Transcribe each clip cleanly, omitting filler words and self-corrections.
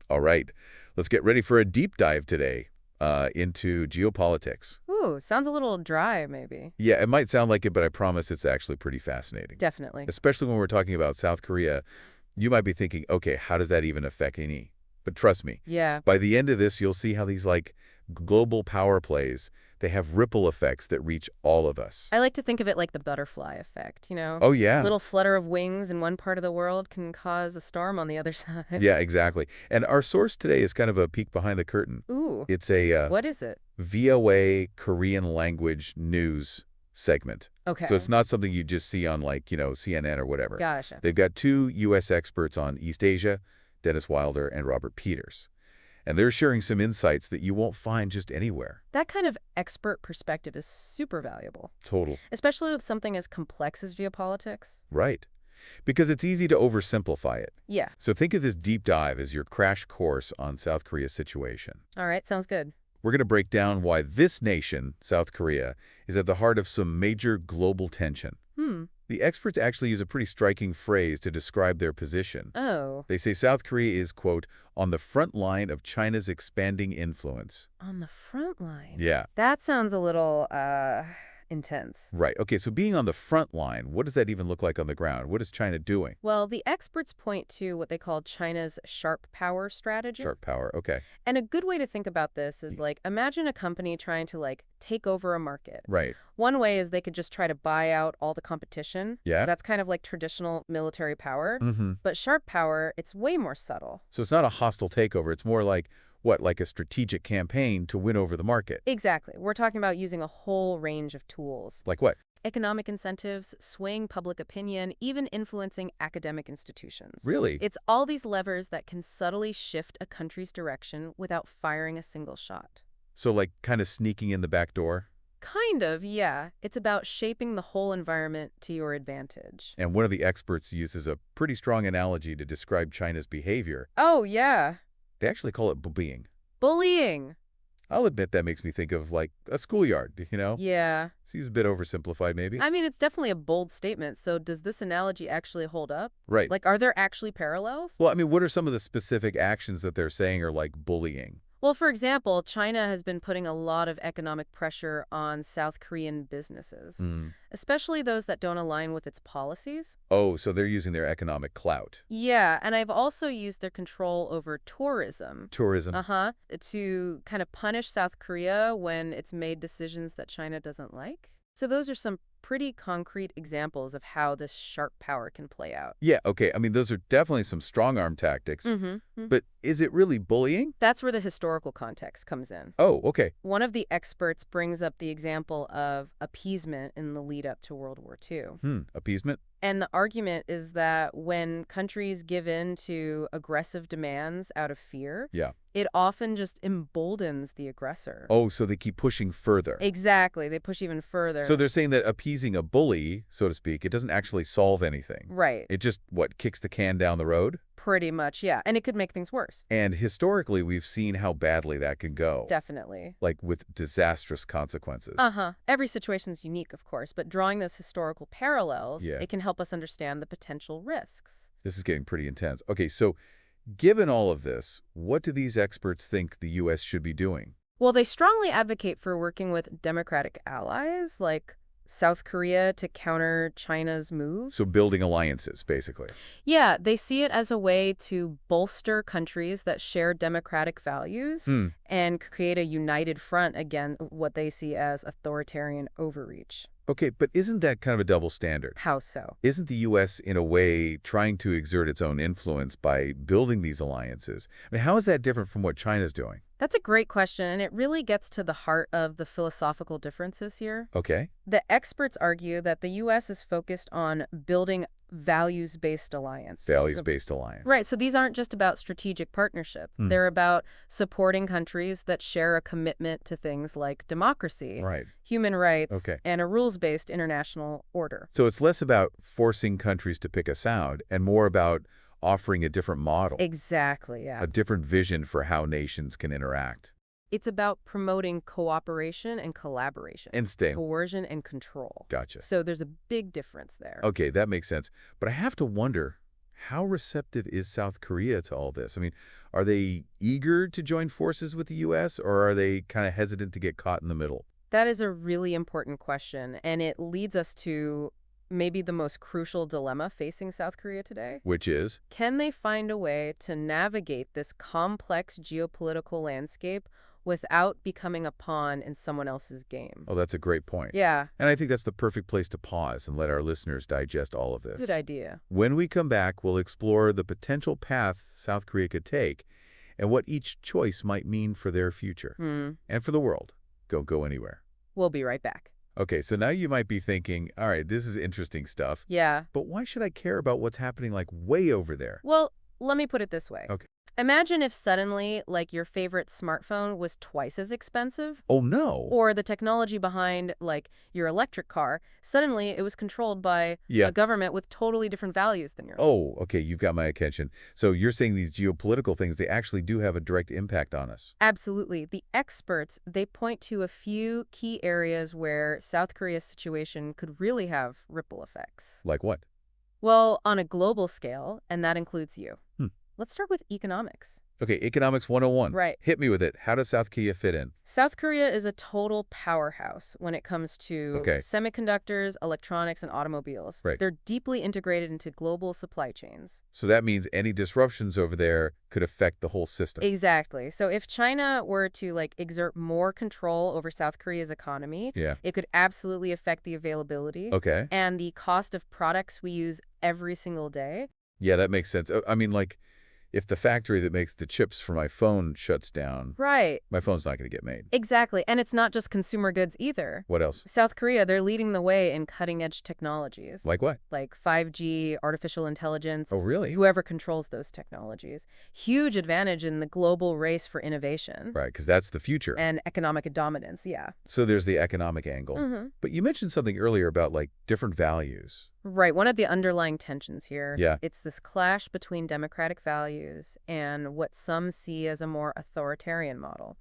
All right, let's get ready for a deep dive today into geopolitics. Ooh, sounds a little dry, maybe. Yeah, it might sound like it, but I promise it's actually pretty fascinating. Definitely. Especially when we're talking about South Korea, you might be thinking, okay, how does that even affect any? But trust me, Yeah. by the end of this, you'll see how these global power plays, they have ripple effects that reach all of us. I like to think of it like the butterfly effect, you know? Oh, yeah. Little flutter of wings in one part of the world can cause a storm on the other side. Yeah, exactly. And our source today is kind of a peek behind the curtain. Ooh. It's a What is it? VOA Korean language news segment. Okay. So it's not something you just see on CNN or whatever. Gotcha. They've got two U.S. experts on East Asia, Dennis Wilder and Robert Peters. And they're sharing some insights that you won't find just anywhere. That kind of expert perspective is super valuable. Total. Especially with something as complex as geopolitics. Right. Because it's easy to oversimplify it. Yeah. So think of this deep dive as your crash course on South Korea's situation. All right, sounds good. We're going to break down why this nation, South Korea, is at the heart of some major global tension. The experts actually use a pretty striking phrase to describe their position. Oh. They say South Korea is, quote, on the front line of China's expanding influence. On the front line? Yeah. That sounds a little, intense. Right. Okay, so being on the front line, what does that even look like on the ground? What is China doing? Well, the experts point to what they call China's sharp power strategy. Sharp power, okay. And a good way to think about this is imagine a company trying to take over a market. Right. One way is they could just try to buy out all the competition. Yeah. That's kind of like traditional military power. Mm-hmm. But sharp power, it's way more subtle. So it's not a hostile takeover. It's more like, like a strategic campaign to win over the market. Exactly. We're talking about using a whole range of tools. Like what? Economic incentives, swaying public opinion, even influencing academic institutions. Really? It's all these levers that can subtly shift a country's direction without firing a single shot. So kind of sneaking in the back door? Kind of, yeah. It's about shaping the whole environment to your advantage. And one of the experts uses a pretty strong analogy to describe China's behavior. Oh, yeah. They actually call it bullying. Bullying. I'll admit that makes me think of, a schoolyard, you know? Yeah. Seems a bit oversimplified, maybe. I mean, it's definitely a bold statement. So does this analogy actually hold up? Right. Are there actually parallels? Well, I mean, what are some of the specific actions that they're saying are bullying? Well, for example, China has been putting a lot of economic pressure on South Korean businesses, especially those that don't align with its policies. Oh, so they're using their economic clout. Yeah, and I've also used their control over tourism. Tourism. To kind of punish South Korea when it's made decisions that China doesn't like. So those are some pretty concrete examples of how this sharp power can play out. Yeah, okay. I mean, those are definitely some strong-arm tactics. But is it really bullying? That's where the historical context comes in. Oh, okay. One of the experts brings up the example of appeasement in the lead-up to World War II. Appeasement? And the argument is that when countries give in to aggressive demands out of fear, it often just emboldens the aggressor. Oh, so they keep pushing further. Exactly. They push even further. So they're saying that appeasing a bully, so to speak, it doesn't actually solve anything. Right. It just, kicks the can down the road? Pretty much, yeah. And it could make things worse. And historically, we've seen how badly that can go. Definitely. With disastrous consequences. Every situation's unique, of course, but drawing those historical parallels, Yeah. it can help us understand the potential risks. This is getting pretty intense. Okay, so given all of this, what do these experts think the U.S. should be doing? Well, they strongly advocate for working with democratic allies, like South Korea, to counter China's moves. So building alliances, basically. Yeah, they see it as a way to bolster countries that share democratic values and create a united front against what they see as authoritarian overreach. Okay, but isn't that kind of a double standard? How so? Isn't the U.S., in a way, trying to exert its own influence by building these alliances? I mean, how is that different from what China's doing? That's a great question, and it really gets to the heart of the philosophical differences here. Okay. The experts argue that the U.S. is focused on building values-based alliance. Values-based alliance. Right, so these aren't just about strategic partnership. They're about supporting countries that share a commitment to things like democracy, human rights, and a rules-based international order. So it's less about forcing countries to pick a side and more about offering a different model. Exactly, yeah. A different vision for how nations can interact. It's about promoting cooperation and collaboration. And staying. Coercion and control. Gotcha. So there's a big difference there. Okay, that makes sense. But I have to wonder, How receptive is South Korea to all this? I mean, are they eager to join forces with the U.S., or are they kind of hesitant to get caught in the middle? That is a really important question, and it leads us to maybe the most crucial dilemma facing South Korea today. Which is? Can they find a way to navigate this complex geopolitical landscape without becoming a pawn in someone else's game? Oh, that's a great point. Yeah. And I think that's the perfect place to pause and let our listeners digest all of this. Good idea. When we come back, we'll explore the potential paths South Korea could take and what each choice might mean for their future and for the world. Don't go anywhere. We'll be right back. Okay, so now you might be thinking, all right, this is interesting stuff. Yeah. But why should I care about what's happening like way over there? Well, let me put it this way. Okay. Imagine if suddenly, like, your favorite smartphone was twice as expensive. Oh, no. Or the technology behind, like, your electric car, suddenly it was controlled by a government with totally different values than yours. Oh, okay, you've got my attention. So you're saying these geopolitical things, they actually do have a direct impact on us. Absolutely. The experts, they point to a few key areas where South Korea's situation could really have ripple effects. Like what? Well, on a global scale, and that includes you. Let's start with economics. Okay, Economics 101. Right. Hit me with it. How does South Korea fit in? South Korea is a total powerhouse when it comes to semiconductors, electronics, and automobiles. Right. They're deeply integrated into global supply chains. So that means any disruptions over there could affect the whole system. Exactly. So if China were to, like, exert more control over South Korea's economy, it could absolutely affect the availability and the cost of products we use every single day. Yeah, that makes sense. I mean, like, if the factory that makes the chips for my phone shuts down, my phone's not going to get made. Exactly. And it's not just consumer goods either. What else? South Korea, they're leading the way in cutting-edge technologies. Like what? Like 5G, artificial intelligence. Oh, really? Whoever controls those technologies. Huge advantage in the global race for innovation. Right, because that's the future. And economic dominance, So there's the economic angle. But you mentioned something earlier about, like, different values. Right. One of the underlying tensions here, Yeah. It's this clash between democratic values and what some see as a more authoritarian model.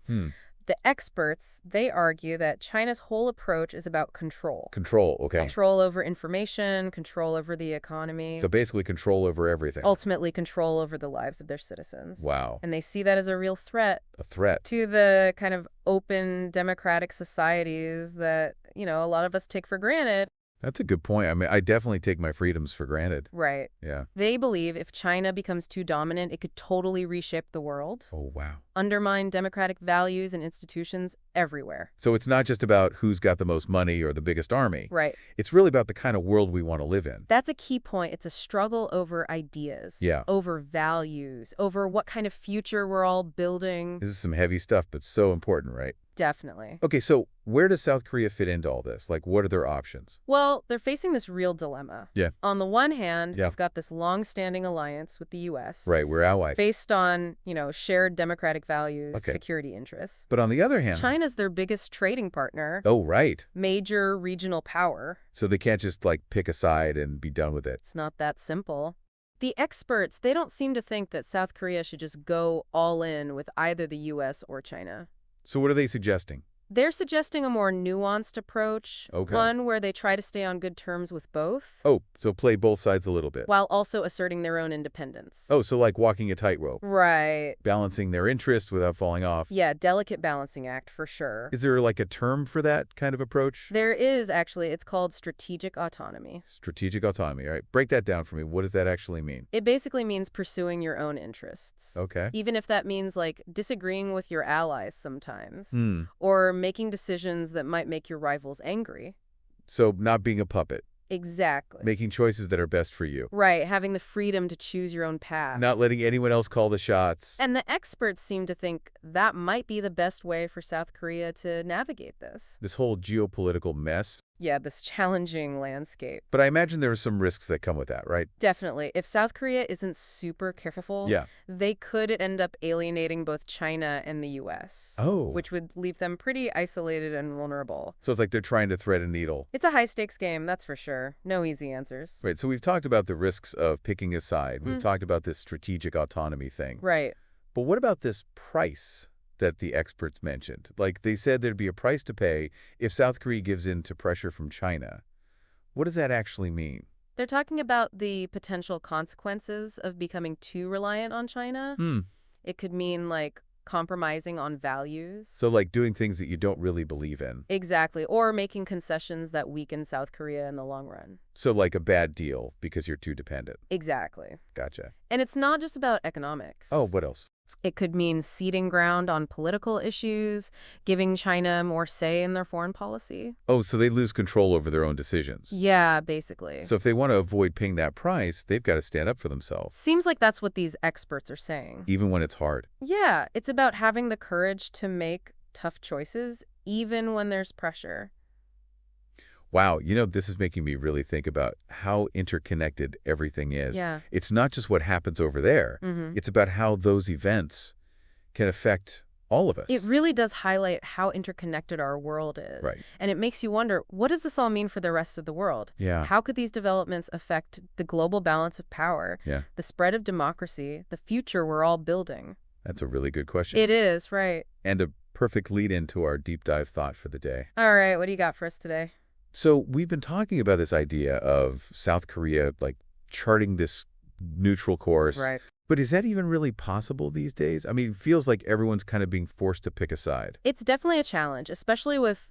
The experts, they argue that China's whole approach is about control. Control, okay. Control over information, control over the economy. So basically control over everything. Ultimately control over the lives of their citizens. Wow. And they see that as a real threat. A threat. To the kind of open democratic societies that, you know, a lot of us take for granted. That's a good point. I mean, I definitely take my freedoms for granted. Right. Yeah. They believe if China becomes too dominant, it could totally reshape the world. Oh, wow. Undermine democratic values and institutions everywhere. So it's not just about who's got the most money or the biggest army. Right. It's really about the kind of world we want to live in. That's a key point. It's a struggle over ideas. Yeah. Over values. Over what kind of future we're all building. This is some heavy stuff, but so important, right? Definitely. Okay, so where does South Korea fit into all this? Like, what are their options? Well, they're facing this real dilemma. Yeah. On the one hand, they've got this long-standing alliance with the U.S. Right, we're allies. Based on, you know, shared democratic values, security interests. But on the other hand, China's their biggest trading partner. Oh, right. Major regional power. So they can't just, like, pick a side and be done with it. It's not that simple. The experts, they don't seem to think that South Korea should just go all in with either the U.S. or China. So what are they suggesting? They're suggesting a more nuanced approach, one where they try to stay on good terms with both. Oh, so play both sides a little bit. While also asserting their own independence. Oh, so like walking a tightrope. Right. Balancing their interests without falling off. Yeah, delicate balancing act for sure. Is there like a term for that kind of approach? There is, actually. It's called strategic autonomy. Strategic autonomy. All right, break that down for me. What does that actually mean? It basically means pursuing your own interests. Okay. Even if that means, like, disagreeing with your allies sometimes. Or making decisions that might make your rivals angry. So not being a puppet. Exactly. Making choices that are best for you. Right, having the freedom to choose your own path. Not letting anyone else call the shots. And the experts seem to think that might be the best way for South Korea to navigate this. This whole geopolitical mess. Yeah, this challenging landscape. But I imagine there are some risks that come with that, right? Definitely. If South Korea isn't super careful, they could end up alienating both China and the U.S. Oh. Which would leave them pretty isolated and vulnerable. So it's like they're trying to thread a needle. It's a high-stakes game, that's for sure. No easy answers. Right, so we've talked about the risks of picking a side. We've talked about this strategic autonomy thing. Right. But what about this price that the experts mentioned? Like, they said there'd be a price to pay if South Korea gives in to pressure from China. What does that actually mean? They're talking about the potential consequences of becoming too reliant on China. It could mean, like, compromising on values. So like doing things that you don't really believe in. Exactly. Or making concessions that weaken South Korea in the long run. So like a bad deal because you're too dependent. Exactly. Gotcha. And it's not just about economics. Oh, what else? It could mean ceding ground on political issues, giving China more say in their foreign policy. Oh, so they lose control over their own decisions. Yeah, basically. So if they want to avoid paying that price, they've got to stand up for themselves. Seems like that's what these experts are saying. Even when it's hard. Yeah, it's about having the courage to make tough choices, even when there's pressure. Wow, this is making me really think about how interconnected everything is. Yeah. It's not just what happens over there. It's about how those events can affect all of us. It really does highlight how interconnected our world is. Right. And it makes you wonder, what does this all mean for the rest of the world? Yeah. How could these developments affect the global balance of power, the spread of democracy, the future we're all building? That's a really good question. It is, right. And a perfect lead into our deep dive thought for the day. All right, what do you got for us today? So we've been talking about this idea of South Korea, like, charting this neutral course. Right. But is that even really possible these days? I mean, it feels like everyone's kind of being forced to pick a side. It's definitely a challenge, especially with,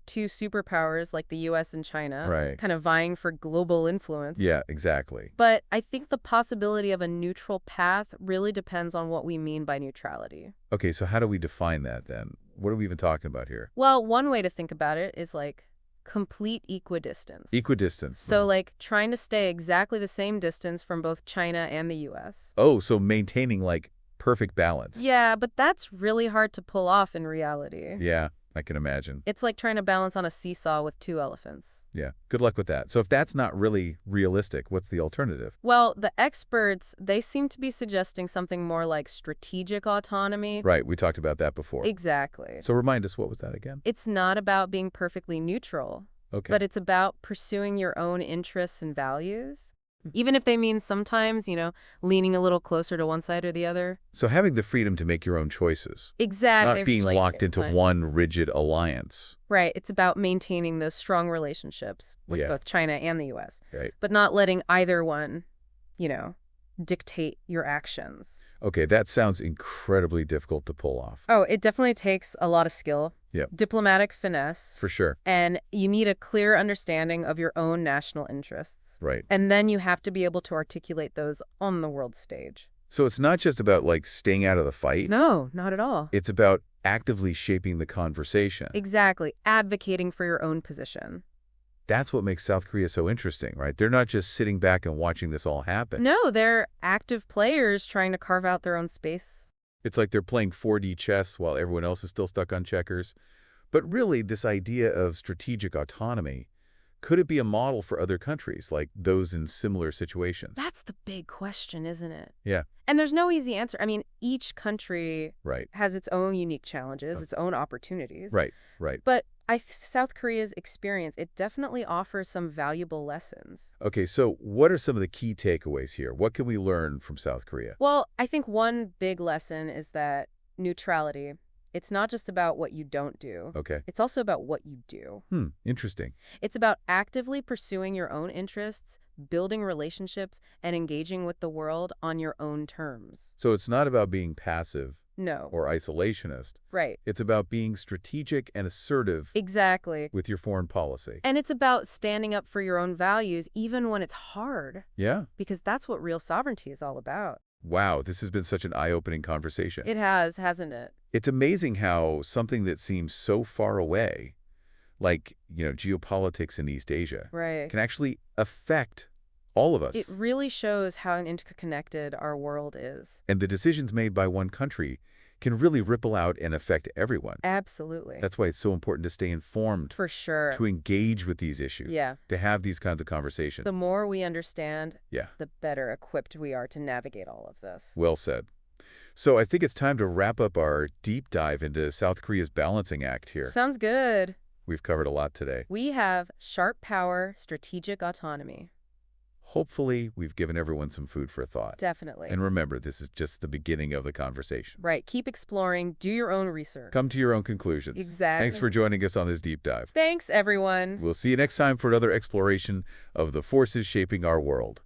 two superpowers like the U.S. and China kind of vying for global influence. Yeah, exactly. But I think the possibility of a neutral path really depends on what we mean by neutrality. Okay, so how do we define that then? What are we even talking about here? Well, one way to think about it is like complete equidistance. Equidistance. So like trying to stay exactly the same distance from both China and the U.S. Oh, so maintaining like perfect balance. Yeah, but that's really hard to pull off in reality. Yeah, I can imagine. It's like trying to balance on a seesaw with two elephants. Yeah, good luck with that. So if that's not really realistic, what's the alternative? Well, the experts, they seem to be suggesting something more like strategic autonomy. Right, we talked about that before. Exactly. So remind us, what was that again? It's not about being perfectly neutral. Okay. But it's about pursuing your own interests and values. Even if they mean sometimes, leaning a little closer to one side or the other. So having the freedom to make your own choices. Exactly. Not being locked into one rigid alliance. Right. It's about maintaining those strong relationships with both China and the U.S. Right. But not letting either one, dictate your actions. Okay, that sounds incredibly difficult to pull off. Oh, it definitely takes a lot of skill. Yeah. Diplomatic finesse. For sure. And you need a clear understanding of your own national interests. Right. And then you have to be able to articulate those on the world stage. So it's not just about, like, staying out of the fight. No, not at all. It's about actively shaping the conversation. Exactly. Advocating for your own position. That's what makes South Korea so interesting, right? They're not just sitting back and watching this all happen. No, they're active players trying to carve out their own space. It's like they're playing 4D chess while everyone else is still stuck on checkers. But really, this idea of strategic autonomy, could it be a model for other countries, like those in similar situations? That's the big question, isn't it? Yeah. And there's no easy answer. I mean, each country Right. has its own unique challenges, its own opportunities. Right. But South Korea's experience, it definitely offers some valuable lessons. Okay, so what are some of the key takeaways here? What can we learn from South Korea? Well, I think one big lesson is that neutrality, it's not just about what you don't do. Okay. It's also about what you do. Interesting. It's about actively pursuing your own interests, building relationships, and engaging with the world on your own terms. So it's not about being passive. No. Or isolationist. Right. It's about being strategic and assertive. Exactly. With your foreign policy. And it's about standing up for your own values even when it's hard. Yeah. Because that's what real sovereignty is all about. Wow, this has been such an eye-opening conversation. It has, hasn't it? It's amazing how something that seems so far away, like, geopolitics in East Asia, right, can actually affect all of us. It really shows how interconnected our world is. And the decisions made by one country can really ripple out and affect everyone. Absolutely. That's why it's so important to stay informed. For sure. To engage with these issues. Yeah. To have these kinds of conversations. The more we understand, yeah, the better equipped we are to navigate all of this. Well said. So I think it's time to wrap up our deep dive into South Korea's balancing act here. Sounds good. We've covered a lot today. We have sharp power, strategic autonomy. Hopefully, we've given everyone some food for thought. Definitely. And remember, this is just the beginning of the conversation. Right. Keep exploring. Do your own research. Come to your own conclusions. Exactly. Thanks for joining us on this deep dive. Thanks, everyone. We'll see you next time for another exploration of the forces shaping our world.